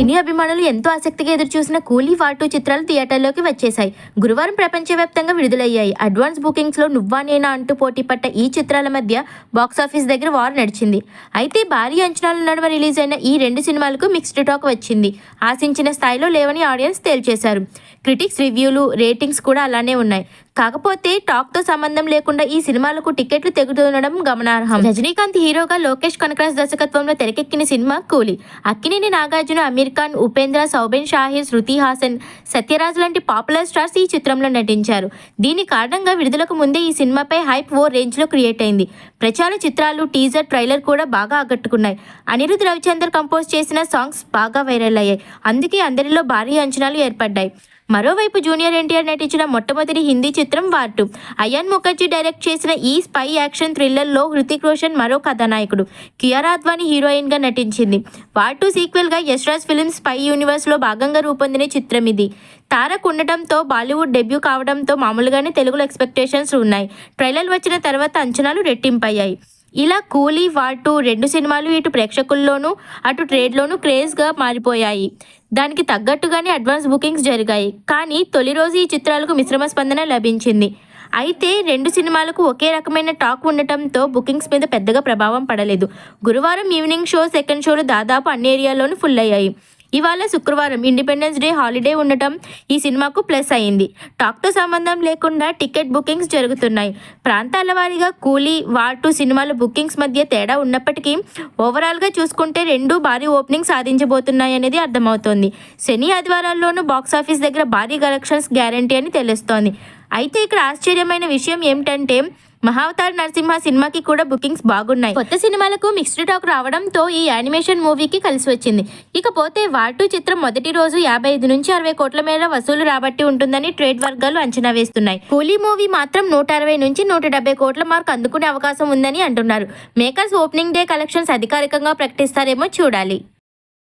సినీ అభిమానులు ఎంతో ఆసక్తిగా ఎదురుచూసిన కూలీ వార్ 2 చిత్రాలు థియేటర్లోకి వచ్చేశాయి. గురువారం ప్రపంచవ్యాప్తంగా విడుదలయ్యాయి. అడ్వాన్స్ బుకింగ్స్లో నువ్వా నేనా అంటూ పోటీపడ్డ ఈ చిత్రాల మధ్య బాక్సాఫీస్ దగ్గర వార్ నడిచింది. అయితే భారీ అంచనాల నడుమ రిలీజ్ అయిన ఈ రెండు సినిమాలకు మిక్స్డ్ టాక్ వచ్చింది. ఆశించిన స్థాయిలో లేవని ఆడియన్స్ తేల్చేశారు. క్రిటిక్స్ రివ్యూలు, రేటింగ్స్ కూడా అలానే ఉన్నాయి. కాకపోతే టాక్తో సంబంధం లేకుండా ఈ సినిమాలకు టికెట్లు తెగుతుండడం గమనార్హం. రజనీకాంత్ హీరోగా లోకేష్ కనకరాజ్ దర్శకత్వంలో తెరకెక్కిన సినిమా కూలీ. అక్కినేని నాగార్జున, అమీర్ ఖాన్, ఉపేంద్ర, సౌబిన్ షాహీర్, శృతి హాసన్, సత్యరాజ్ లాంటి పాపులర్ స్టార్స్ ఈ చిత్రంలో నటించారు. దీని కారణంగా విడుదలకు ముందే ఈ సినిమాపై హైప్ ఓ రేంజ్లో క్రియేట్ అయింది. ప్రచార చిత్రాలు, టీజర్, ట్రైలర్ కూడా బాగా ఆకట్టుకున్నాయి. అనిరుద్ రవిచందర్ కంపోజ్ చేసిన సాంగ్స్ బాగా వైరల్ అయ్యాయి. అందుకే అందరిలో భారీ అంచనాలు ఏర్పడ్డాయి. మరోవైపు జూనియర్ ఎన్టీఆర్ నటించిన మొట్టమొదటి హిందీ చిత్రం వార్ 2. అయాన్ ముఖర్జీ డైరెక్ట్ చేసిన ఈ స్పై యాక్షన్ థ్రిల్లర్లో హృతిక్ రోషన్ మరో కథానాయకుడు, కియారా అద్వానీ హీరోయిన్గా నటించింది. వార్ 2 సీక్వెల్గా యశ్రాజ్ ఫిల్మ్స్ స్పై యూనివర్స్లో భాగంగా రూపొందిన చిత్రం ఇది. తారక్ ఉండటంతో, బాలీవుడ్ డెబ్యూ కావడంతో మామూలుగానే తెలుగులో ఎక్స్పెక్టేషన్స్ ఉన్నాయి. ట్రైలర్ వచ్చిన తర్వాత అంచనాలు రెట్టింపయ్యాయి. ఇలా కూలీ, వార్ 2 రెండు సినిమాలు ఇటు ప్రేక్షకుల్లోనూ అటు ట్రేడ్లోనూ క్రేజ్గా మారిపోయాయి. దానికి తగ్గట్టుగానే అడ్వాన్స్ బుకింగ్స్ జరిగాయి. కానీ తొలి రోజు ఈ చిత్రాలకు మిశ్రమ స్పందన లభించింది. అయితే రెండు సినిమాలకు ఒకే రకమైన టాక్ ఉండటంతో బుకింగ్స్ మీద పెద్దగా ప్రభావం పడలేదు. గురువారం ఈవినింగ్ షో, సెకండ్ షోలు దాదాపు అన్ని ఏరియాల్లోనూ ఫుల్ అయ్యాయి. ఇవాళ శుక్రవారం ఇండిపెండెన్స్ డే హాలిడే ఉండటం ఈ సినిమాకు ప్లస్ అయింది. టాక్తో సంబంధం లేకుండా టికెట్ బుకింగ్స్ జరుగుతున్నాయి. ప్రాంతాల వారీగా కూలీ, వార్ 2 సినిమాల బుకింగ్స్ మధ్య తేడా ఉన్నప్పటికీ ఓవరాల్గా చూసుకుంటే రెండూ భారీ ఓపెనింగ్ సాధించబోతున్నాయనేది అర్థమవుతోంది. శని, ఆదివారాల్లోనూ బాక్సాఫీస్ దగ్గర భారీ కలెక్షన్స్ గ్యారంటీ అని తెలుస్తోంది. అయితే ఇక్కడ ఆశ్చర్యమైన విషయం ఏమిటంటే మహావతార్ నరసింహ సినిమాకి కూడా బుకింగ్స్ బాగున్నాయి. కొత్త సినిమాలకు మిక్స్డ్ టాక్ రావడంతో ఈ యానిమేషన్ మూవీకి కలిసి వచ్చింది. ఇకపోతే వార్ 2 చిత్రం మొదటి రోజు 55 నుంచి 60 కోట్ల మేర వసూలు రాబట్టి ఉంటుందని ట్రేడ్ వర్గాలు అంచనా వేస్తున్నాయి. కూలీ మూవీ మాత్రం 160 నుంచి 170 కోట్ల మార్క్ అందుకునే అవకాశం ఉందని అంటున్నారు. మేకర్స్ ఓపెనింగ్ డే కలెక్షన్స్ అధికారికంగా ప్రకటిస్తారేమో చూడాలి.